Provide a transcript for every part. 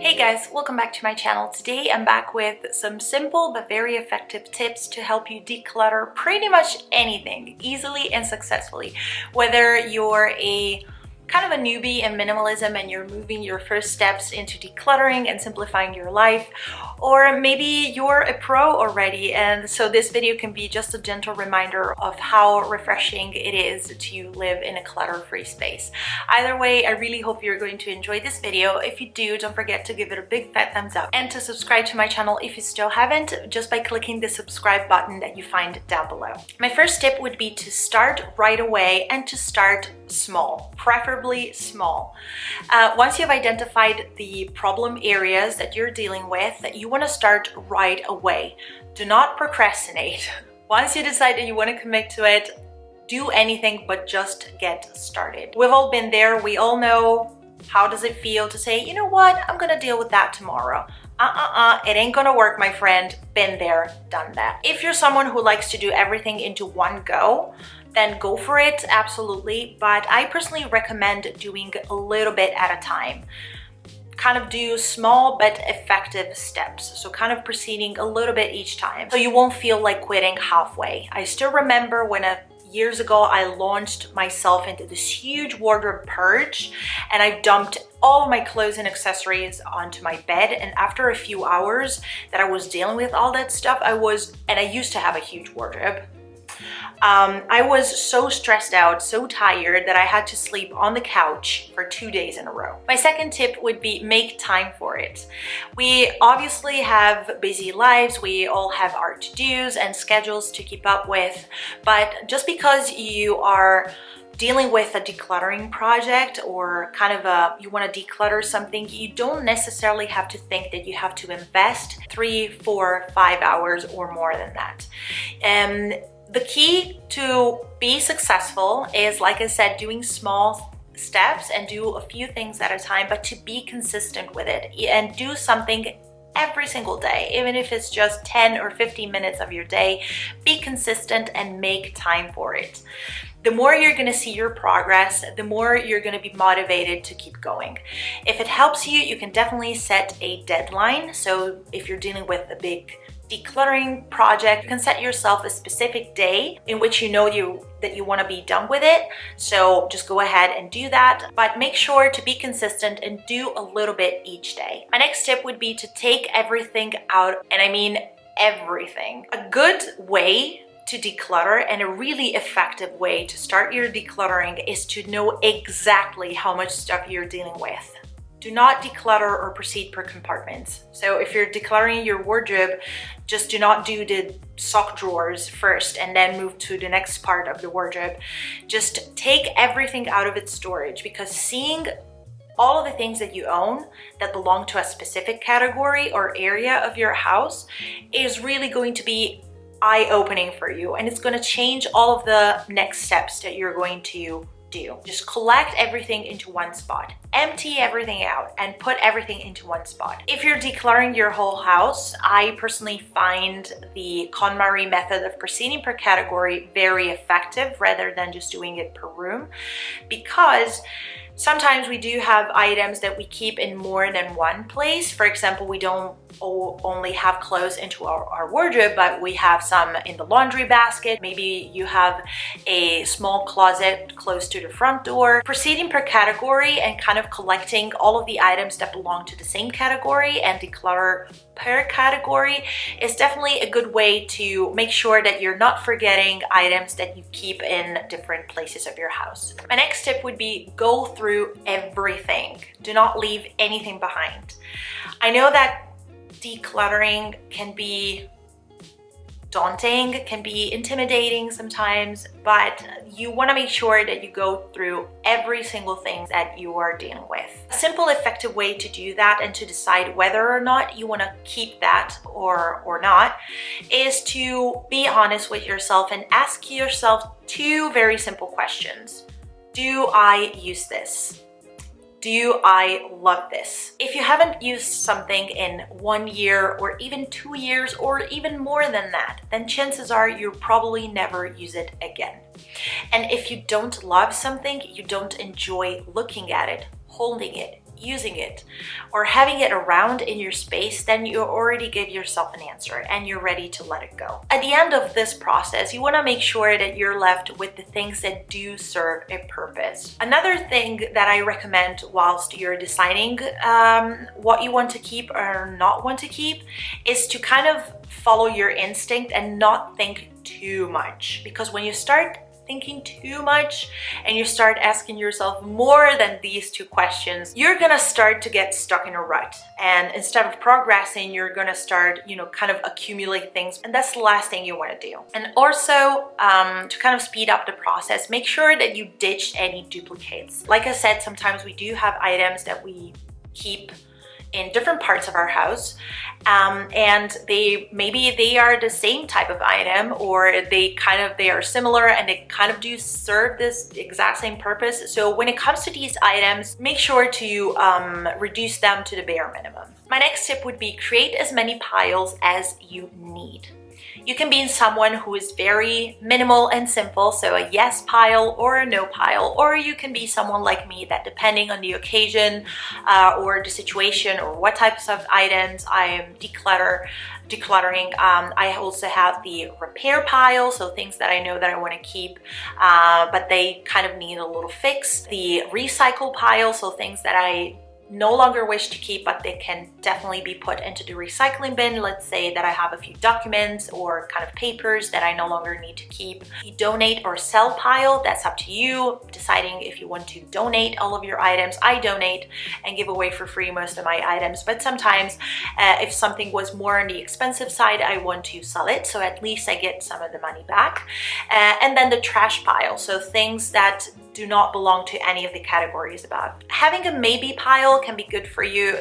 Hey guys, welcome back to my channel. Today I'm back with some simple but very effective tips to help you declutter pretty much anything easily and successfully. Whether you're a kind of a newbie in minimalism and you're moving your first steps into decluttering and simplifying your life, or maybe you're a pro already, and so this video can be just a gentle reminder of how refreshing it is to live in a clutter-free space. Either way, I really hope you're going to enjoy this video. If you do, don't forget to give it a big fat thumbs up and to subscribe to my channel if you still haven't, just by clicking the subscribe button that you find down below. My first tip would be to start right away and to start small, preferably small. Once you've identified the problem areas that you're dealing with, you want to start right away. Do not procrastinate. Once you decide that you want to commit to it, do anything but just get started. We've all been there. We all know how does it feel to say, you know what, I'm gonna deal with that tomorrow. It ain't gonna work, my friend. Been there, done that. If you're someone who likes to do everything into one go, then go for it, absolutely. But I personally recommend doing a little bit at a time. Kind of do small but effective steps. So kind of proceeding a little bit each time. So you won't feel like quitting halfway. I still remember when years ago I launched myself into this huge wardrobe purge, and I dumped all of my clothes and accessories onto my bed, and after a few hours that I was dealing with all that stuff, I used to have a huge wardrobe. I was so stressed out, so tired that I had to sleep on the couch for 2 days in a row. My second tip would be make time for it. We obviously have busy lives. We all have our to-dos and schedules to keep up with, but just because you are dealing with a decluttering project or you want to declutter something, you don't necessarily have to think that you have to invest 3, 4, 5 hours or more than that. The key to be successful is, like I said, doing small steps and do a few things at a time, but to be consistent with it and do something every single day, even if it's just 10 or 15 minutes of your day. Be consistent and make time for it. The more you're going to see your progress, the more you're going to be motivated to keep going. If it helps you, you can definitely set a deadline. So if you're dealing with a big decluttering project, you can set yourself a specific day in which you know that you want to be done with it. So just go ahead and do that, but make sure to be consistent and do a little bit each day. My next tip would be to take everything out, and I mean everything. A good way to declutter and a really effective way to start your decluttering is to know exactly how much stuff you're dealing with. Do not declutter or proceed per compartments. So if you're decluttering your wardrobe, just do not do the sock drawers first and then move to the next part of the wardrobe. Just take everything out of its storage, because seeing all of the things that you own that belong to a specific category or area of your house is really going to be eye-opening for you, and it's going to change all of the next steps that you're going to do. Just collect everything into one spot, empty everything out, and put everything into one spot. If you're decluttering your whole house, I personally find the KonMari method of proceeding per category very effective rather than just doing it per room, because sometimes we do have items that we keep in more than one place. For example, we don't only have clothes into our wardrobe, but we have some in the laundry basket. Maybe you have a small closet close to the front door. Proceeding per category and kind of collecting all of the items that belong to the same category and declutter per category is definitely a good way to make sure that you're not forgetting items that you keep in different places of your house. My next tip would be go through everything. Do not leave anything behind. I know that decluttering can be daunting, can be intimidating sometimes, but you want to make sure that you go through every single thing that you are dealing with. A simple, effective way to do that and to decide whether or not you want to keep that or not is to be honest with yourself and ask yourself 2 very simple questions. Do I use this? Do I love this? If you haven't used something in 1 year or even 2 years or even more than that, then chances are you'll probably never use it again. And if you don't love something, you don't enjoy looking at it, holding it, using it or having it around in your space, then you already give yourself an answer and you're ready to let it go. At the end of this process, you want to make sure that you're left with the things that do serve a purpose. Another thing that I recommend whilst you're deciding what you want to keep or not want to keep is to kind of follow your instinct and not think too much, because when you start thinking too much and you start asking yourself more than these two questions, you're gonna start to get stuck in a rut, and instead of progressing, you're gonna start, you know, kind of accumulate things, and that's the last thing you want to do. And also to kind of speed up the process, make sure that you ditch any duplicates. Like I said, sometimes we do have items that we keep in different parts of our house, and maybe they are the same type of item, or they are similar and they kind of do serve this exact same purpose. So when it comes to these items, make sure to reduce them to the bare minimum. My next tip would be create as many piles as you need. You can be someone who is very minimal and simple, so a yes pile or a no pile, or you can be someone like me that, depending on the occasion or the situation or what types of items I am decluttering, I also have the repair pile, so things that I know that I want to keep but they kind of need a little fix. The recycle pile, so things that I no longer wish to keep, but they can definitely be put into the recycling bin. Let's say that I have a few documents or kind of papers that I no longer need to keep. The donate or sell pile, that's up to you, deciding if you want to donate all of your items. I donate and give away for free most of my items, but sometimes if something was more on the expensive side, I want to sell it, so at least I get some of the money back. And then the trash pile, so things that do not belong to any of the categories above. Having a maybe pile can be good for you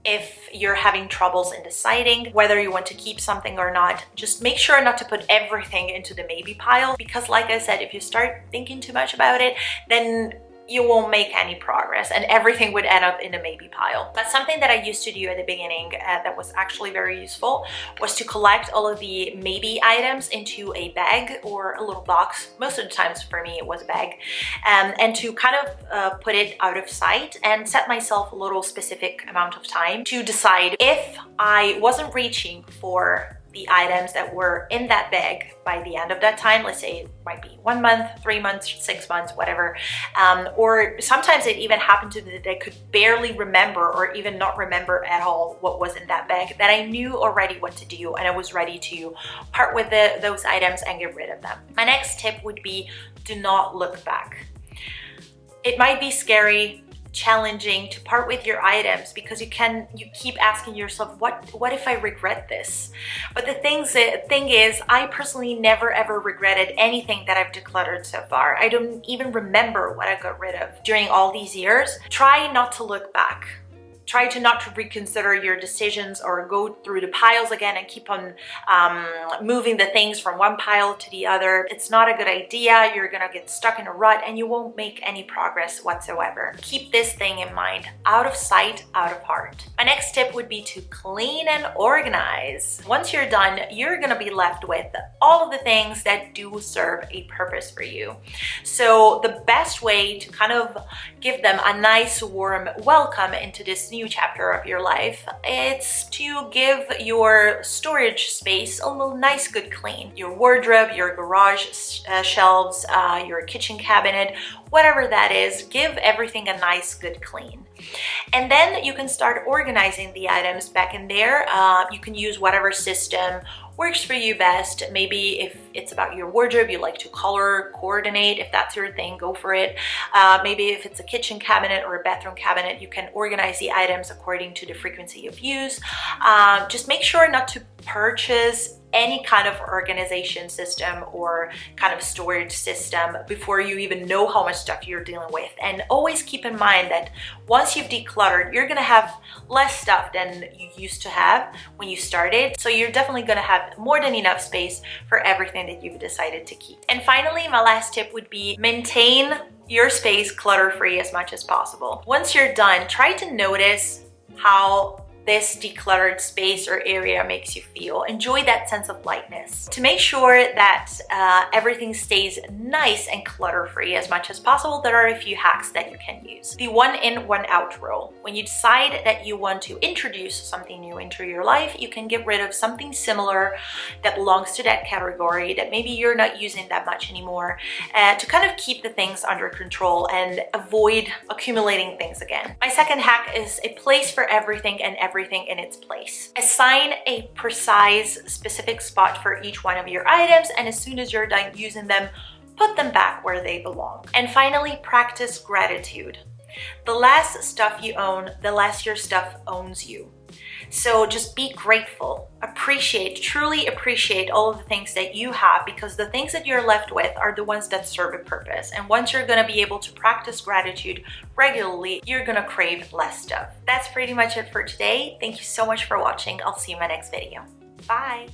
if you're having troubles in deciding whether you want to keep something or not. Just make sure not to put everything into the maybe pile, because like I said, if you start thinking too much about it, then you won't make any progress and everything would end up in a maybe pile. But something that I used to do at the beginning that was actually very useful was to collect all of the maybe items into a bag or a little box. Most of the times for me it was a bag, and to kind of put it out of sight and set myself a little specific amount of time to decide if I wasn't reaching for the items that were in that bag by the end of that time. Let's say it might be 1 month, 3 months, 6 months, whatever. Or sometimes it even happened to me that I could barely remember or even not remember at all what was in that bag, that I knew already what to do and I was ready to part with those items and get rid of them. My next tip would be, do not look back. It might be scary, challenging to part with your items, because you keep asking yourself, what if I regret this? But the thing is, I personally never ever regretted anything that I've decluttered so far. I don't even remember what I got rid of during all these years. Try not to look back. Try to not to reconsider your decisions or go through the piles again and keep on moving the things from one pile to the other. It's not a good idea. You're gonna get stuck in a rut and you won't make any progress whatsoever. Keep this thing in mind. Out of sight, out of heart. My next tip would be to clean and organize. Once you're done, you're gonna be left with all of the things that do serve a purpose for you. So the best way to kind of give them a nice warm welcome into this new chapter of your life, it's to give your storage space a little nice good clean. Your wardrobe, your garage shelves, your kitchen cabinet, whatever that is, give everything a nice good clean. And then you can start organizing the items back in there. You can use whatever system works for you best. Maybe if it's about your wardrobe, you like to color coordinate. If that's your thing, go for it. Maybe if it's a kitchen cabinet or a bathroom cabinet, you can organize the items according to the frequency of use. Just make sure not to purchase any kind of organization system or kind of storage system before you even know how much stuff you're dealing with. And always keep in mind that once you've decluttered, you're gonna have less stuff than you used to have when you started. So you're definitely gonna have more than enough space for everything that you've decided to keep. And finally, my last tip would be maintain your space clutter-free as much as possible. Once you're done, try to notice how this decluttered space or area makes you feel. Enjoy that sense of lightness. To make sure that everything stays nice and clutter-free as much as possible, there are a few hacks that you can use. The one in, one out rule. When you decide that you want to introduce something new into your life, you can get rid of something similar that belongs to that category that maybe you're not using that much anymore, to kind of keep the things under control and avoid accumulating things again. My second hack is a place for everything and everything in its place. Assign a precise, specific spot for each one of your items, and as soon as you're done using them, put them back where they belong. And finally, practice gratitude. The less stuff you own, the less your stuff owns you. So just be grateful, appreciate, truly appreciate all of the things that you have, because the things that you're left with are the ones that serve a purpose. And once you're going to be able to practice gratitude regularly, you're going to crave less stuff. That's pretty much it for today. Thank you so much for watching. I'll see you in my next video. Bye.